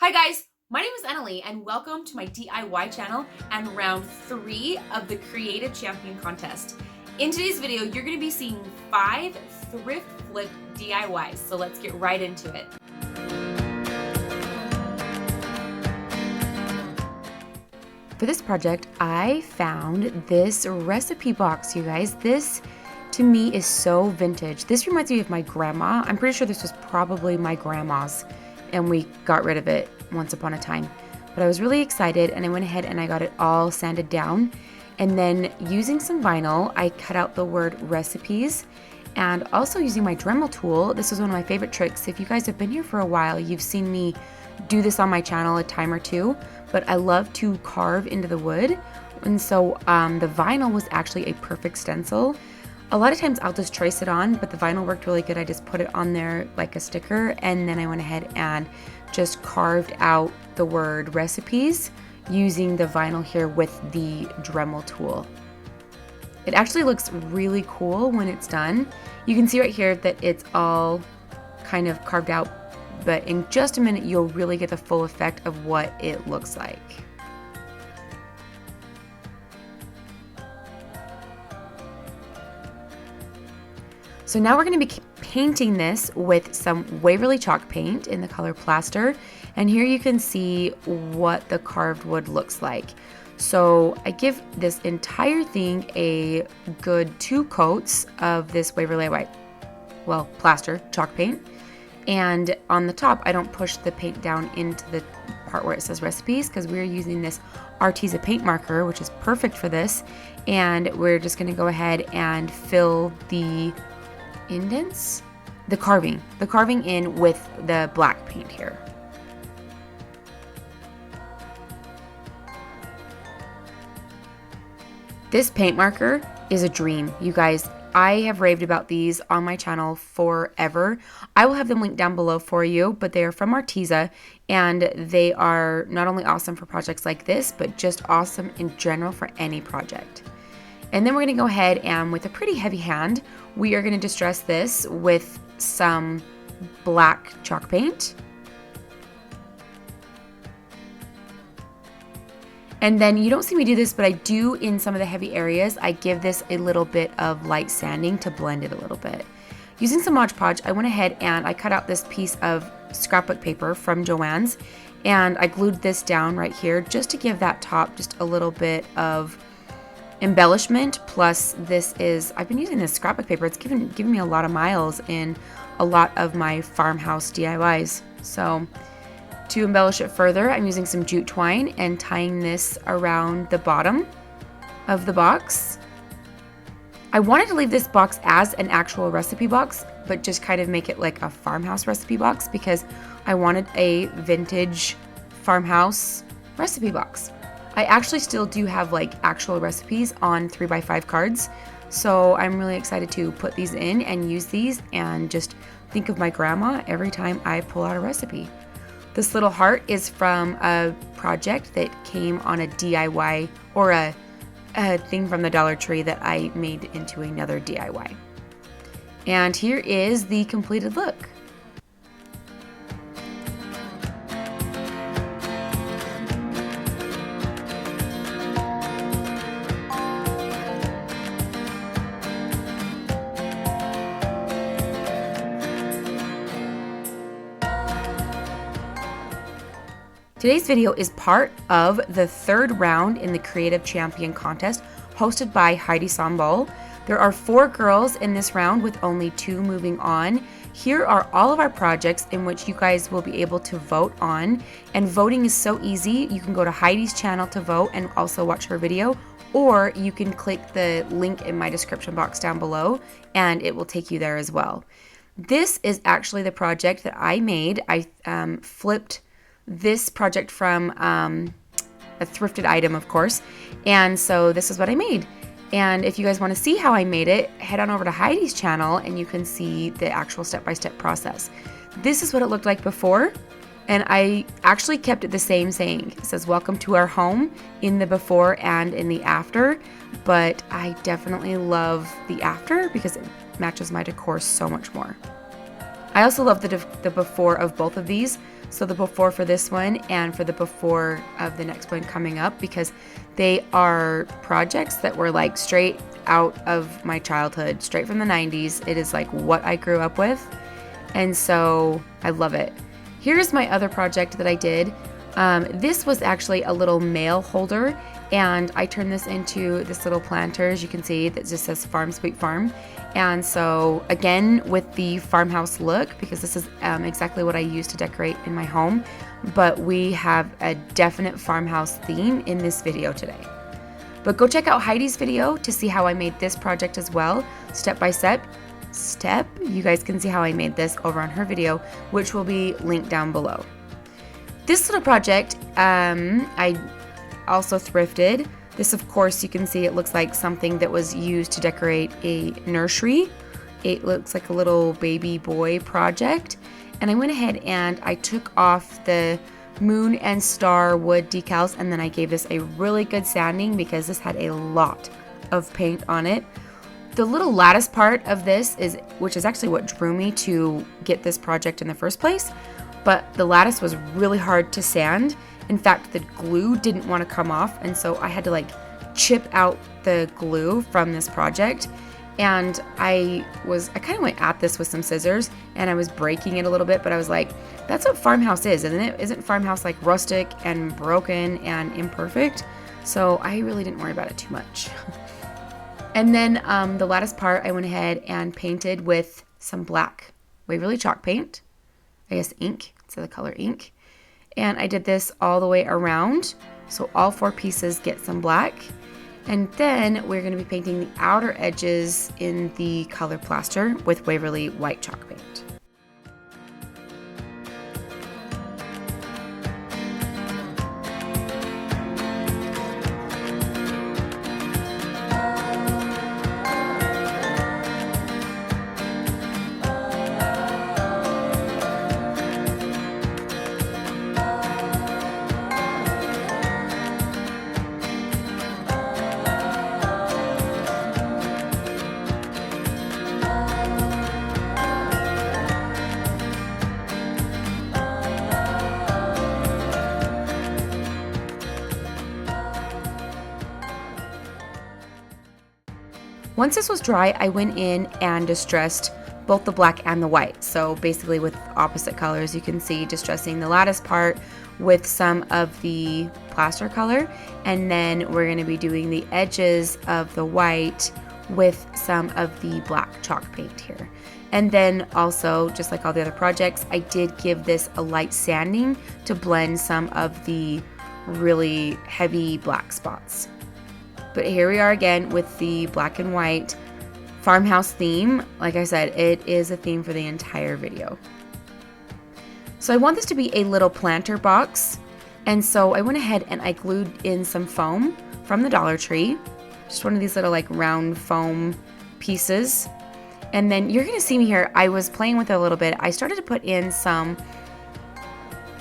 Hi guys, my name is Annalie and welcome to my DIY channel and round 3 of the Creative Champion Contest. In today's video, you're going to be seeing 5 thrift flip DIYs, so let's get right into it. For this project, I found this recipe box, you guys. This to me is so vintage. This reminds me of my grandma. I'm pretty sure this was probably my grandma's and we got rid of it once upon a time. But I was really excited and I went ahead and I got it all sanded down. And then using some vinyl, I cut out the word recipes, and also using my Dremel tool. This was one of my favorite tricks. If you guys have been here for a while, you've seen me do this on my channel a time or two, but I love to carve into the wood. And so the vinyl was actually a perfect stencil. A lot of times I'll just trace it on, but the vinyl worked really good. I just put it on there like a sticker, and then I went ahead and just carved out the word recipes using the vinyl here with the Dremel tool. It actually looks really cool when it's done. You can see right here that it's all kind of carved out, but in just a minute you'll really get the full effect of what it looks like. So now we're going to be painting this with some Waverly chalk paint in the color Plaster. And here you can see what the carved wood looks like. So I give this entire thing a good 2 coats of this Waverly Plaster chalk paint. And on the top, I don't push the paint down into the part where it says recipes, because we're using this Arteza paint marker, which is perfect for this. And we're just going to go ahead and fill the indents, the carving in with the black paint here. This paint marker is a dream, you guys. I have raved about these on my channel forever. I will have them linked down below for you, but they are from Arteza, and they are not only awesome for projects like this, but just awesome in general for any project. And then we're going to go ahead and with a pretty heavy hand, we are going to distress this with some black chalk paint. And then you don't see me do this, but I do in some of the heavy areas. I give this a little bit of light sanding to blend it a little bit. Using some Mod Podge, I went ahead and I cut out this piece of scrapbook paper from Joann's, and I glued this down right here just to give that top just a little bit of embellishment. Plus I've been using this scrapbook paper. It's given me a lot of miles in a lot of my Farmhouse DIYs. So to embellish it further, I'm using some jute twine and tying this around the bottom of the box. I wanted to leave this box as an actual recipe box, but just kind of make it like a farmhouse recipe box because I wanted a vintage farmhouse recipe box. I actually still do have like actual recipes on 3x5 cards, so I'm really excited to put these in and use these and just think of my grandma every time I pull out a recipe. This little heart is from a project that came on a DIY or a thing from the Dollar Tree that I made into another DIY. And here is the completed look. Today's video is part of the 3rd round in the Creative Champion Contest hosted by Heidi Sambol. There are 4 girls in this round with only 2 moving on. Here are all of our projects in which you guys will be able to vote on, and voting is so easy. You can go to Heidi's channel to vote and also watch her video, or you can click the link in my description box down below and it will take you there as well. This is actually the project that I made. I flipped this project from a thrifted item, of course, and so this is what I made. And if you guys want to see how I made it, head on over to Heidi's channel and you can see the actual step-by-step process. This is what it looked like before, and I actually kept it the same saying. It says welcome to our home in the before and in the after, but I definitely love the after because it matches my decor so much more. I also love the before of both of these. So the before for this one and for the before of the next one coming up, because they are projects that were like straight out of my childhood, straight from the 90s. It is like what I grew up with. And so I love it. Here's my other project that I did. This was actually a little mail holder, and I turned this into this little planter, as you can see, that just says Farm Sweet Farm. And so again, with the farmhouse look, because this is exactly what I use to decorate in my home, but we have a definite farmhouse theme in this video today. But go check out Heidi's video to see how I made this project as well, step by step. You guys can see how I made this over on her video, which will be linked down below. This little project, I also thrifted. This, of course, you can see it looks like something that was used to decorate a nursery. It looks like a little baby boy project. And I went ahead and I took off the moon and star wood decals, and then I gave this a really good sanding because this had a lot of paint on it. The little lattice part of this which is actually what drew me to get this project in the first place, but the lattice was really hard to sand. In fact, the glue didn't want to come off, and so I had to like chip out the glue from this project. And I kind of went at this with some scissors, and I was breaking it a little bit, but I was like, that's what Farmhouse is, isn't it? Isn't Farmhouse like rustic and broken and imperfect? So I really didn't worry about it too much. And then the lattice part, I went ahead and painted with some black Waverly chalk paint, I guess ink, so the color ink. And I did this all the way around, so all 4 pieces get some black. And then we're going to be painting the outer edges in the color plaster with Waverly white chalk paint. Once this was dry, I went in and distressed both the black and the white. So basically with opposite colors, you can see distressing the lattice part with some of the plaster color. And then we're going to be doing the edges of the white with some of the black chalk paint here. And then also, just like all the other projects, I did give this a light sanding to blend some of the really heavy black spots. But here we are again with the black and white farmhouse theme. Like I said, it is a theme for the entire video. So I want this to be a little planter box. And so I went ahead and I glued in some foam from the Dollar Tree. Just one of these little like round foam pieces. And then you're gonna see me here, I was playing with it a little bit. I started to put in some,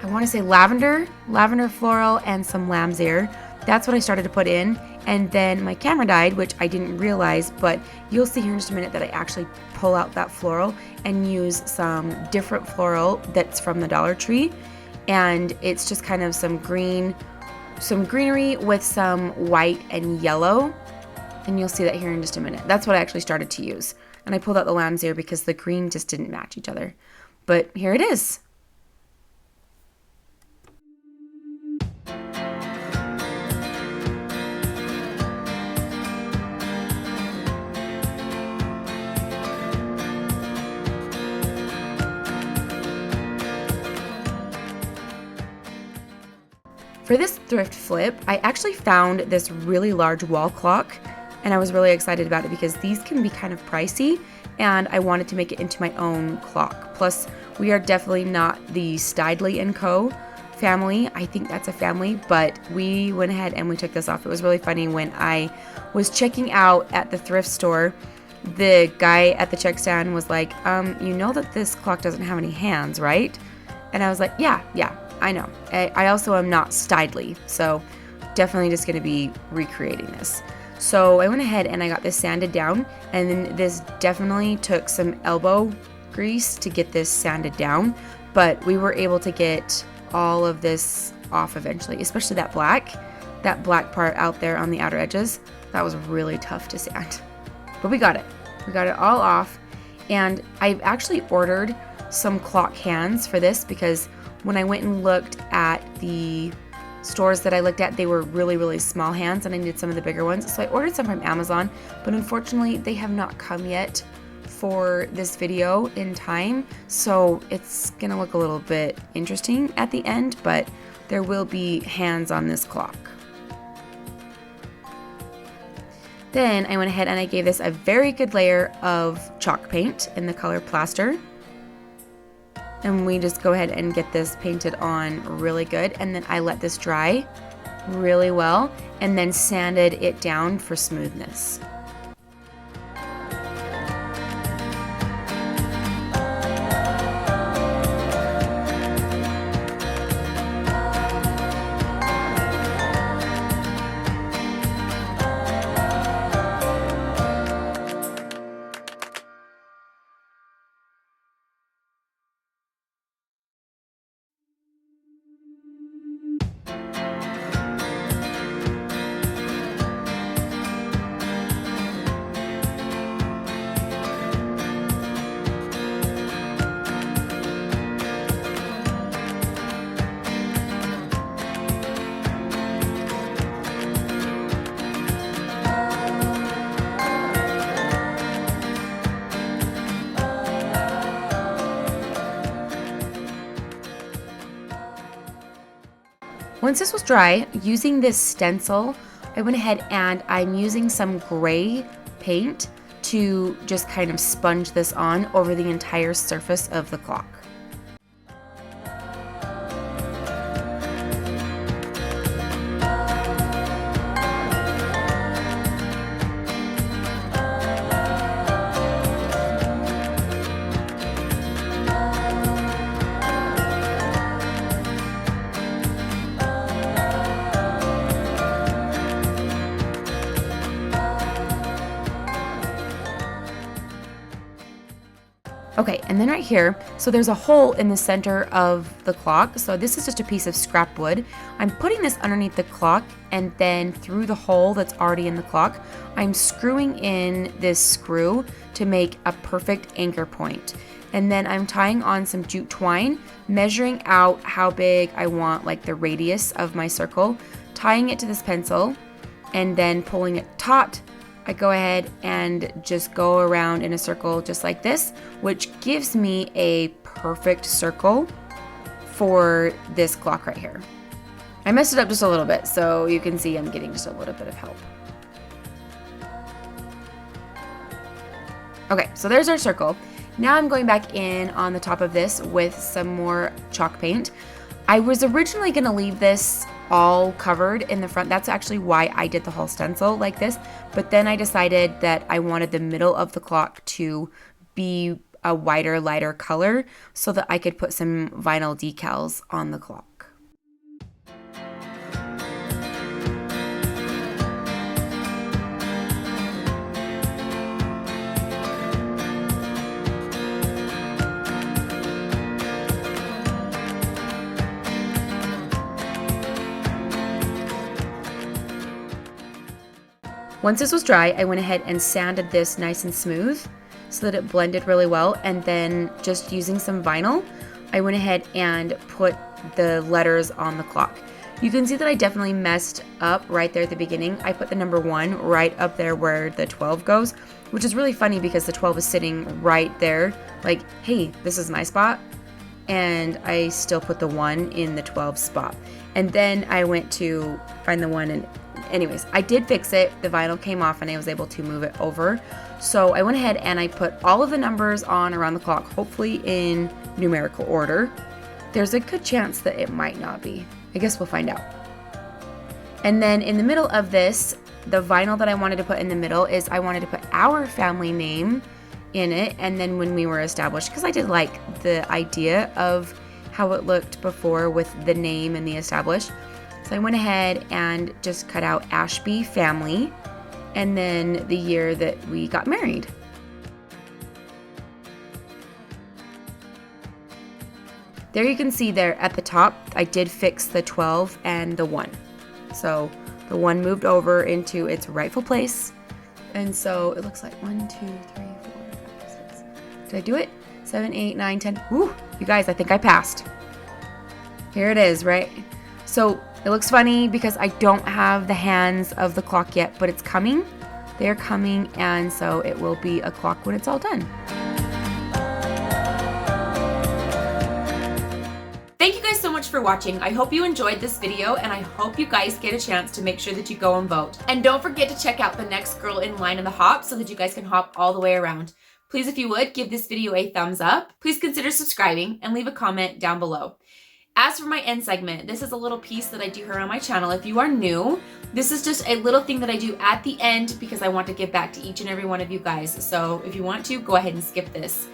I wanna say lavender floral and some lamb's ear. That's what I started to put in. And then my camera died, which I didn't realize, but you'll see here in just a minute that I actually pull out that floral and use some different floral that's from the Dollar Tree. And it's just kind of some greenery with some white and yellow. And you'll see that here in just a minute. That's what I actually started to use. And I pulled out the lamb's ear because the green just didn't match each other. But here it is. For this thrift flip, I actually found this really large wall clock, and I was really excited about it because these can be kind of pricey, and I wanted to make it into my own clock. Plus, we are definitely not the Stidley & Co. family. I think that's a family, but we went ahead and we took this off. It was really funny when I was checking out at the thrift store. The guy at the check stand was like, you know that this clock doesn't have any hands, right? And I was like, yeah, I know. I also am not Stidley, so definitely just going to be recreating this. So I went ahead and I got this sanded down, and then this definitely took some elbow grease to get this sanded down, but we were able to get all of this off eventually, especially that black part out there on the outer edges. That was really tough to sand, but we got it. We got it all off. And I've actually ordered some clock hands for this because when I went and looked at the stores that I looked at, they were really, really small hands and I needed some of the bigger ones. So I ordered some from Amazon, but unfortunately they have not come yet for this video in time. So it's gonna look a little bit interesting at the end, but there will be hands on this clock. Then I went ahead and I gave this a very good layer of chalk paint in the color Plaster. And we just go ahead and get this painted on really good. And then I let this dry really well and then sanded it down for smoothness. Once this was dry, using this stencil, I went ahead and I'm using some gray paint to just kind of sponge this on over the entire surface of the clock. Okay, and then right here, so there's a hole in the center of the clock. So this is just a piece of scrap wood. I'm putting this underneath the clock and then through the hole that's already in the clock, I'm screwing in this screw to make a perfect anchor point. And then I'm tying on some jute twine, measuring out how big I want like the radius of my circle, tying it to this pencil, and then pulling it taut. I go ahead and just go around in a circle just like this, which gives me a perfect circle for this clock right here. I messed it up just a little bit, so you can see I'm getting just a little bit of help. Okay, so there's our circle. Now I'm going back in on the top of this with some more chalk paint. I was originally gonna leave this all covered in the front. That's actually why I did the whole stencil like this. But then I decided that I wanted the middle of the clock to be a whiter, lighter color so that I could put some vinyl decals on the clock. Once this was dry, I went ahead and sanded this nice and smooth so that it blended really well. And then just using some vinyl, I went ahead and put the letters on the clock. You can see that I definitely messed up right there at the beginning. I put the number 1 right up there where the 12 goes, which is really funny because the 12 is sitting right there. Like, hey, this is my spot. And I still put the 1 in the 12 spot. And then I went to find the 1 and anyways, I did fix it. The vinyl came off and I was able to move it over. So I went ahead and I put all of the numbers on around the clock, hopefully in numerical order. There's a good chance that it might not be. I guess we'll find out. And then in the middle of this, the vinyl that I wanted to put in the middle is I wanted to put our family name in it. And then when we were established, because I did like the idea of how it looked before with the name and the established. So I went ahead and just cut out Ashby family and then the year that we got married. there you can see there at the top, I did fix the 12 and the 1. So the 1 moved over into its rightful place. And so it looks like 1, 2, 3, 4, 5, 6. Did I do it? 7, 8, 9, 10. Woo! You guys, I think I passed. Here it is, right? So it looks funny because I don't have the hands of the clock yet, but it's coming. They're coming, and so it will be a clock when it's all done. Thank you guys so much for watching. I hope you enjoyed this video, and I hope you guys get a chance to make sure that you go and vote. And don't forget to check out the next girl in line in the hop so that you guys can hop all the way around. Please, if you would, give this video a thumbs up. Please consider subscribing and leave a comment down below. As for my end segment, this is a little piece that I do here on my channel. If you are new, this is just a little thing that I do at the end because I want to give back to each and every one of you guys. So if you want to, go ahead and skip this.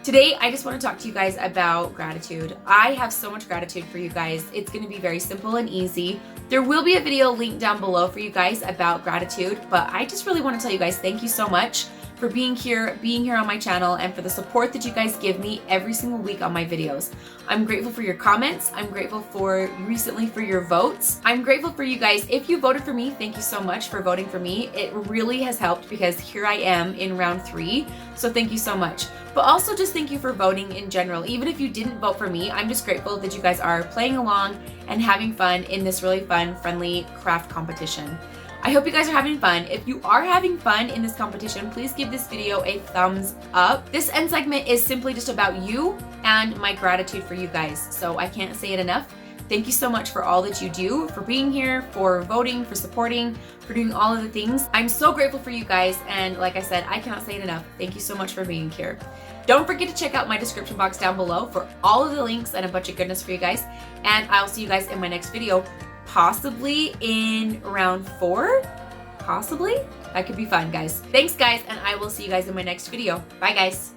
Today, I just want to talk to you guys about gratitude. I have so much gratitude for you guys. It's going to be very simple and easy. There will be a video linked down below for you guys about gratitude, but I just really want to tell you guys thank you so much for being here on my channel, and for the support that you guys give me every single week on my videos. I'm grateful for your comments. I'm grateful for recently for your votes. I'm grateful for you guys. If you voted for me, thank you so much for voting for me. It really has helped because here I am in round 3. So thank you so much. But also just thank you for voting in general. Even if you didn't vote for me, I'm just grateful that you guys are playing along and having fun in this really fun, friendly craft competition. I hope you guys are having fun. If you are having fun in this competition, please give this video a thumbs up. This end segment is simply just about you and my gratitude for you guys. So I can't say it enough. Thank you so much for all that you do, for being here, for voting, for supporting, for doing all of the things. I'm so grateful for you guys. And like I said, I cannot say it enough. Thank you so much for being here. Don't forget to check out my description box down below for all of the links and a bunch of goodness for you guys. And I'll see you guys in my next video. Possibly in round 4, possibly. That could be fun, guys. Thanks, guys, and I will see you guys in my next video. Bye, guys.